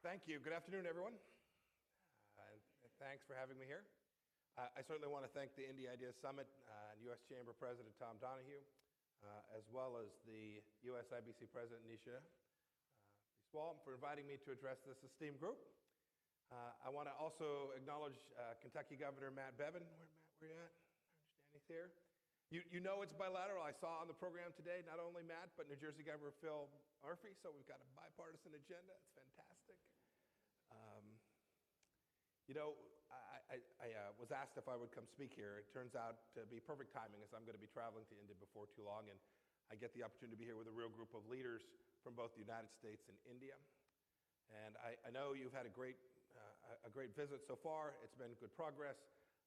Thank you. Good afternoon, everyone. And thanks for having me here. I certainly want to thank the India Ideas Summit and U.S. Chamber President Tom Donahue, as well as the U.S. IBC President Nisha Biswal for inviting me to address this esteemed group. I want to also acknowledge Kentucky Governor Matt Bevin. Where you at? I understand he's here. You know it's bilateral. I saw on the program today not only Matt, but New Jersey Governor Phil Murphy, so we've got a bipartisan agenda. It's fantastic. I was asked if I would come speak here. It turns out to be perfect timing, as I'm going to be traveling to India before too long, and I get the opportunity to be here with a real group of leaders from both the United States and India. And I know you've had a great visit so far. It's been good progress.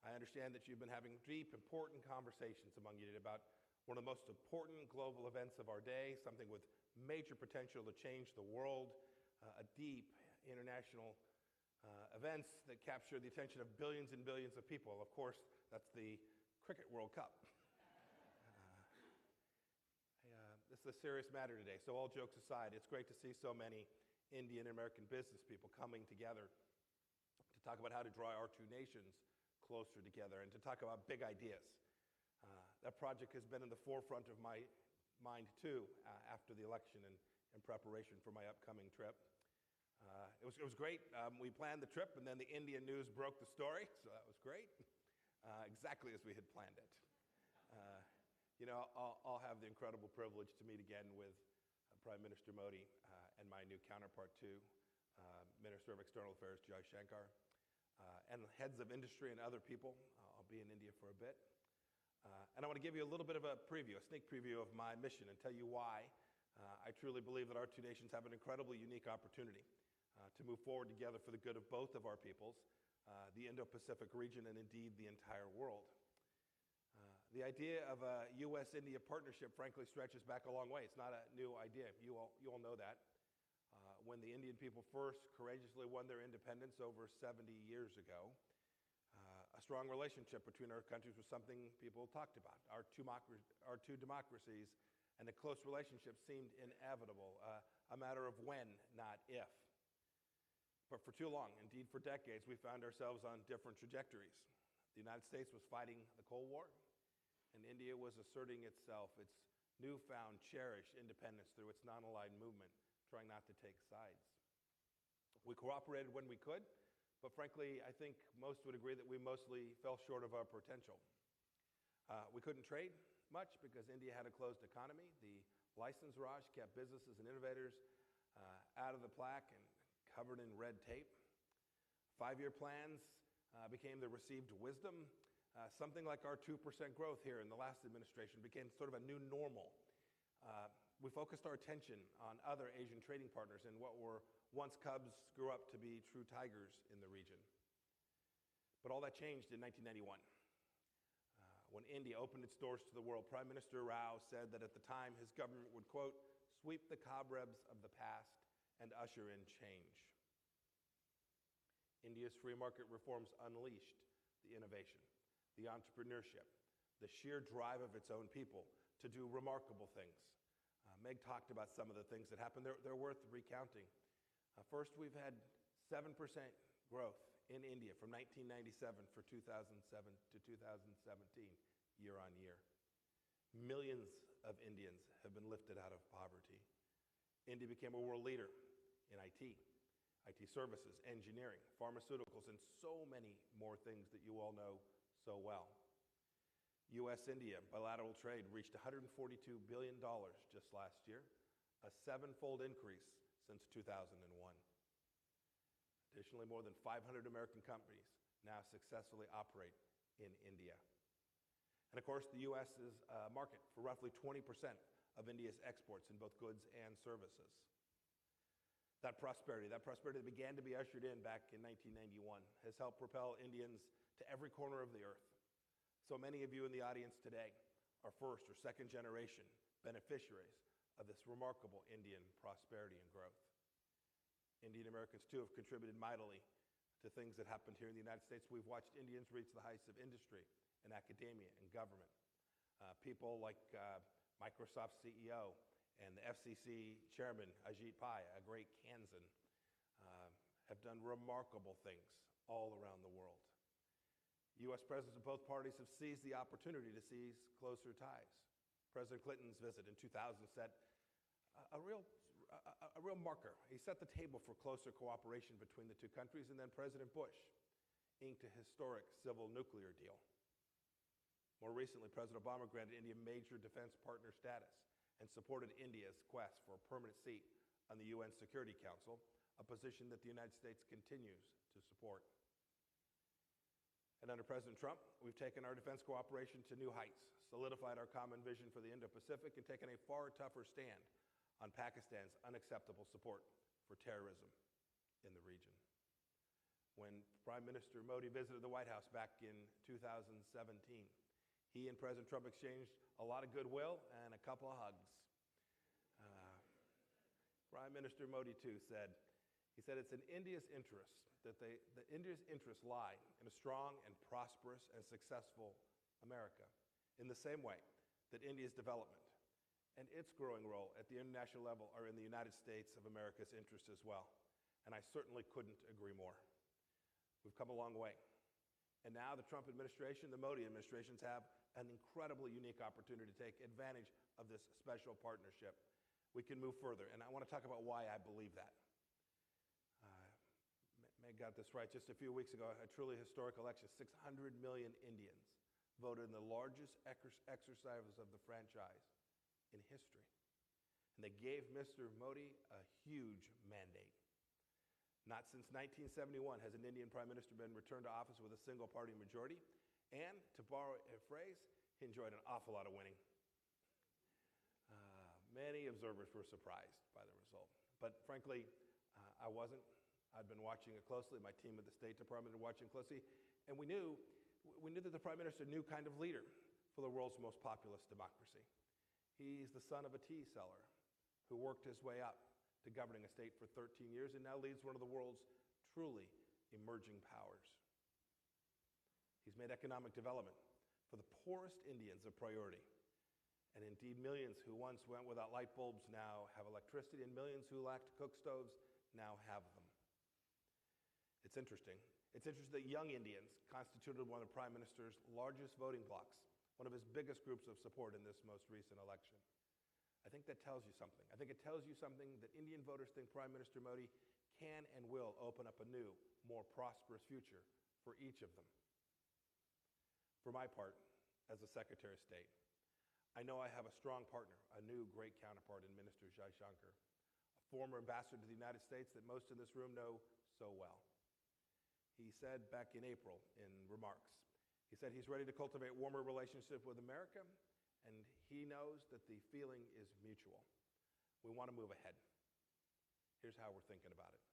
I understand that you've been having deep, important conversations among you today about one of the most important global events of our day, something with major potential to change the world, a deep international events that capture the attention of billions and billions of people. Of course, that's the Cricket World Cup. This is a serious matter today, so all jokes aside, it's great to see so many Indian and American business people coming together to talk about how to draw our two nations closer together and to talk about big ideas. That project has been in the forefront of my mind too after the election and in preparation for my upcoming trip. It was great. We planned the trip and then the Indian news broke the story, so that was great. Exactly as we had planned it. I'll have the incredible privilege to meet again with Prime Minister Modi and my new counterpart too, Minister of External Affairs Jai Shankar, and heads of industry and other people. I'll be in India for a bit. And I want to give you a little bit of a sneak preview of my mission and tell you why I truly believe that our two nations have an incredibly unique opportunity to move forward together for the good of both of our peoples, the Indo-Pacific region, and indeed the entire world. The idea of a U.S.-India partnership, frankly, stretches back a long way. It's not a new idea. You all know that. When the Indian people first courageously won their independence over 70 years ago, a strong relationship between our countries was something people talked about. Our two democracies and a close relationship seemed inevitable, a matter of when, not if. But for too long, indeed for decades, we found ourselves on different trajectories. The United States was fighting the Cold War, and India was asserting itself, its newfound, cherished independence through its non-aligned movement, trying not to take sides. We cooperated when we could, but frankly, I think most would agree that we mostly fell short of our potential. We couldn't trade much because India had a closed economy. The license rush kept businesses and innovators out of the plaque and covered in red tape. 5-year plans became the received wisdom. Something like our 2% growth here in the last administration became sort of a new normal. We focused our attention on other Asian trading partners and what were once cubs grew up to be true tigers in the region. But all that changed in 1991. When India opened its doors to the world, Prime Minister Rao said that at the time his government would, quote, sweep the cobwebs of the past and usher in change. India's free market reforms unleashed the innovation, the entrepreneurship, the sheer drive of its own people to do remarkable things. Meg talked about some of the things that happened. They're worth recounting. First, we've had 7% growth in India from 1997 for 2007 to 2017, year on year. Millions of Indians have been lifted out of poverty. India became a world leader in IT services, engineering, pharmaceuticals, and so many more things that you all know so well. U.S.-India bilateral trade reached $142 billion just last year, a 7-fold increase since 2001. Additionally, more than 500 American companies now successfully operate in India. And of course, the U.S. is a market for roughly 20% of India's exports in both goods and services. That prosperity that began to be ushered in back in 1991 has helped propel Indians to every corner of the earth. So many of you in the audience today are first or second generation beneficiaries of this remarkable Indian prosperity and growth. Indian Americans too have contributed mightily to things that happened here in the United States. We've watched Indians reach the heights of industry and academia and government. People like Microsoft's CEO and the FCC chairman, Ajit Pai, a great Kansan, have done remarkable things all around the world. U.S. presidents of both parties have seized the opportunity to seize closer ties. President Clinton's visit in 2000 set a real marker. He set the table for closer cooperation between the two countries, and then President Bush inked a historic civil nuclear deal. More recently, President Obama granted India major defense partner status and supported India's quest for a permanent seat on the UN Security Council, a position that the United States continues to support. And under President Trump, we've taken our defense cooperation to new heights, solidified our common vision for the Indo-Pacific, and taken a far tougher stand on Pakistan's unacceptable support for terrorism in the region. When Prime Minister Modi visited the White House back in 2017, he and President Trump exchanged a lot of goodwill and a couple of hugs. Prime Minister Modi, too, said it's in India's interest that India's interests lie in a strong and prosperous and successful America, in the same way that India's development and its growing role at the international level are in the United States of America's interest as well. And I certainly couldn't agree more. We've come a long way. And now the Trump administration, the Modi administrations have an incredibly unique opportunity to take advantage of this special partnership. We can move further, and I want to talk about why I believe that. May got this right. Just a few weeks ago, a truly historic election, 600 million Indians voted in the largest exercise of the franchise in history. And they gave Mr. Modi a huge mandate. Not since 1971 has an Indian prime minister been returned to office with a single-party majority, and, to borrow a phrase, he enjoyed an awful lot of winning. Many observers were surprised by the result. But frankly, I wasn't. I'd been watching it closely. My team at the State Department were watching closely. And we knew that the prime minister, new kind of leader for the world's most populous democracy. He's the son of a tea seller who worked his way up to governing a state for 13 years and now leads one of the world's truly emerging powers. He's made economic development for the poorest Indians a priority. And indeed, millions who once went without light bulbs now have electricity, and millions who lacked cook stoves now have them. It's interesting. It's interesting that young Indians constituted one of the Prime Minister's largest voting blocs, one of his biggest groups of support in this most recent election. I think that tells you something. I think it tells you something that Indian voters think Prime Minister Modi can and will open up a new, more prosperous future for each of them. For my part, as the Secretary of State, I know I have a strong partner, a new great counterpart in Minister Jaishankar, a former ambassador to the United States that most in this room know so well. He said back in April in remarks, he said he's ready to cultivate warmer relationship with America, and he knows that the feeling is mutual. We want to move ahead. Here's how we're thinking about it.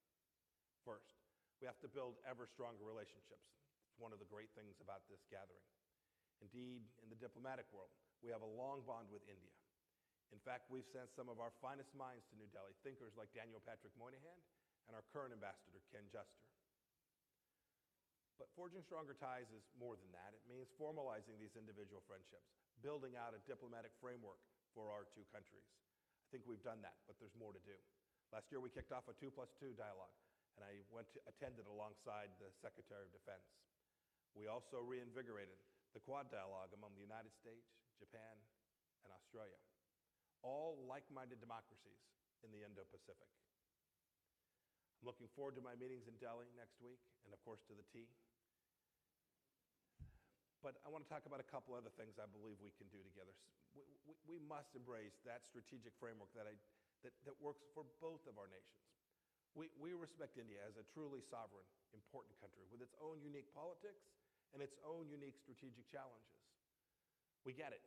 First, we have to build ever stronger relationships. It's one of the great things about this gathering. Indeed, in the diplomatic world, we have a long bond with India. In fact, we've sent some of our finest minds to New Delhi, thinkers like Daniel Patrick Moynihan and our current ambassador, Ken Juster. But forging stronger ties is more than that. It means formalizing these individual friendships, building out a diplomatic framework for our two countries. I think we've done that, but there's more to do. Last year, we kicked off a 2+2 dialogue, and I attended alongside the Secretary of Defense. We also reinvigorated the Quad dialogue among the United States, Japan, and Australia, all like-minded democracies in the Indo-Pacific. I'm looking forward to my meetings in Delhi next week, and of course to the tea. But I want to talk about a couple other things I believe we can do together. We must embrace that strategic framework that works for both of our nations. We respect India as a truly sovereign, important country with its own unique politics and its own unique strategic challenges. We get it.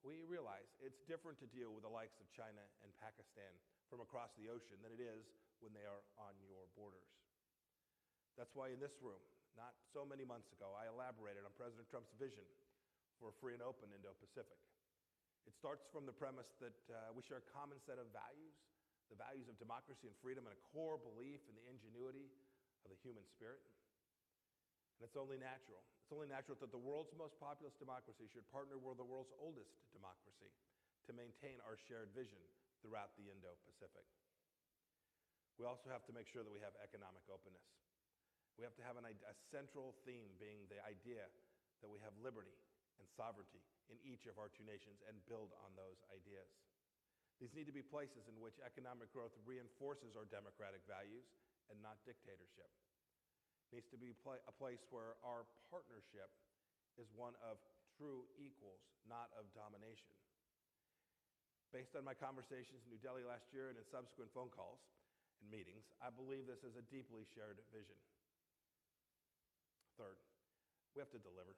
We realize it's different to deal with the likes of China and Pakistan from across the ocean than it is when they are on your borders. That's why in this room, not so many months ago, I elaborated on President Trump's vision for a free and open Indo-Pacific. It starts from the premise that we share a common set of values, the values of democracy and freedom, and a core belief in the ingenuity of the human spirit. And it's only natural. It's only natural that the world's most populous democracy should partner with the world's oldest democracy to maintain our shared vision throughout the Indo-Pacific. We also have to make sure that we have economic openness. We have to have a central theme being the idea that we have liberty and sovereignty in each of our two nations and build on those ideas. These need to be places in which economic growth reinforces our democratic values and not dictatorship. It needs to be a place where our partnership is one of true equals, not of domination. Based on my conversations in New Delhi last year and in subsequent phone calls and meetings, I believe this is a deeply shared vision. Third, we have to deliver.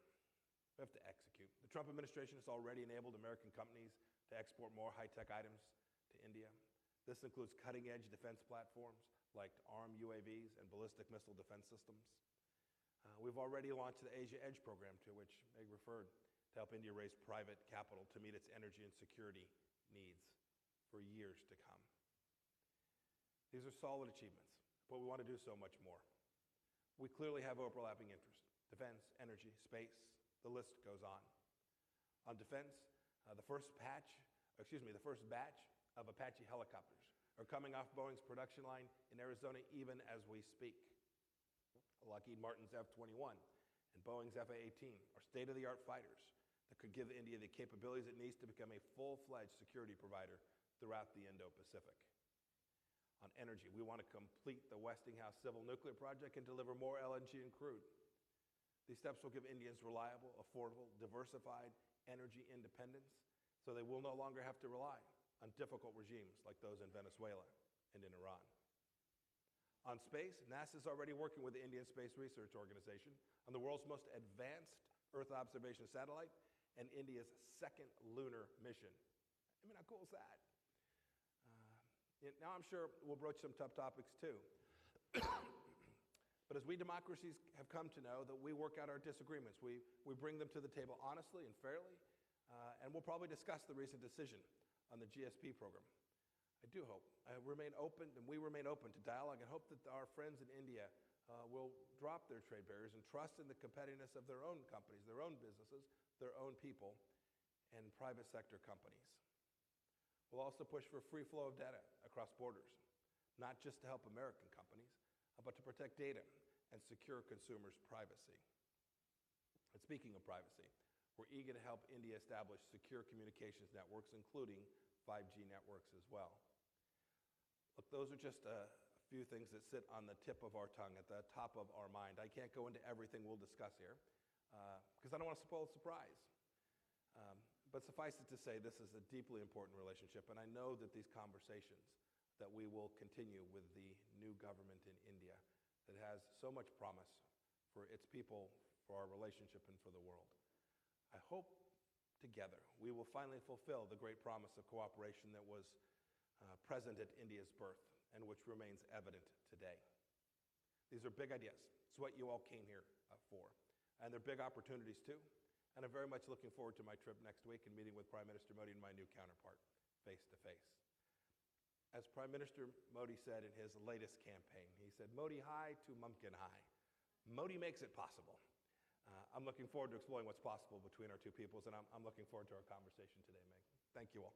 We have to execute. The Trump administration has already enabled American companies to export more high-tech items to India. This includes cutting-edge defense platforms like armed UAVs and ballistic missile defense systems. We've already launched the Asia Edge program, to which Meg referred, to help India raise private capital to meet its energy and security needs for years to come. These are solid achievements, but we want to do so much more. We clearly have overlapping interests: defense, energy, space, the list goes on. On defense, the first batch of Apache helicopters are coming off Boeing's production line in Arizona even as we speak. Lockheed Martin's F-21 and Boeing's F-A-18 are state-of-the-art fighters that could give India the capabilities it needs to become a full-fledged security provider throughout the Indo-Pacific. On energy, we want to complete the Westinghouse civil nuclear project and deliver more LNG and crude. These steps will give Indians reliable, affordable, diversified energy independence so they will no longer have to rely on difficult regimes like those in Venezuela and in Iran. On space, NASA is already working with the Indian Space Research Organization on the world's most advanced Earth observation satellite and India's second lunar mission. I mean, how cool is that? Now I'm sure we'll broach some tough topics too. But as we democracies have come to know that we work out our disagreements, we bring them to the table honestly and fairly, and we'll probably discuss the recent decision on the GSP program. I do hope. We remain open to dialogue and hope that our friends in India will drop their trade barriers and trust in the competitiveness of their own companies, their own businesses, their own people, and private sector companies. We'll also push for free flow of data across borders, not just to help American companies, but to protect data and secure consumers' privacy. And speaking of privacy, we're eager to help India establish secure communications networks, including 5G networks as well. Look, those are just a few things that sit on the tip of our tongue, at the top of our mind. I can't go into everything we'll discuss here, because I don't want to spoil the surprise. But suffice it to say, this is a deeply important relationship, and I know that these conversations that we will continue with the new government in India that has so much promise for its people, for our relationship, and for the world. I hope together we will finally fulfill the great promise of cooperation that was present at India's birth and which remains evident today. These are big ideas. It's what you all came here for. And they're big opportunities too. And I'm very much looking forward to my trip next week and meeting with Prime Minister Modi and my new counterpart face to face. As Prime Minister Modi said in his latest campaign, he said, "Modi hai to Mumkin hai." Modi makes it possible. I'm looking forward to exploring what's possible between our two peoples, and I'm looking forward to our conversation today, Meg. Thank you all.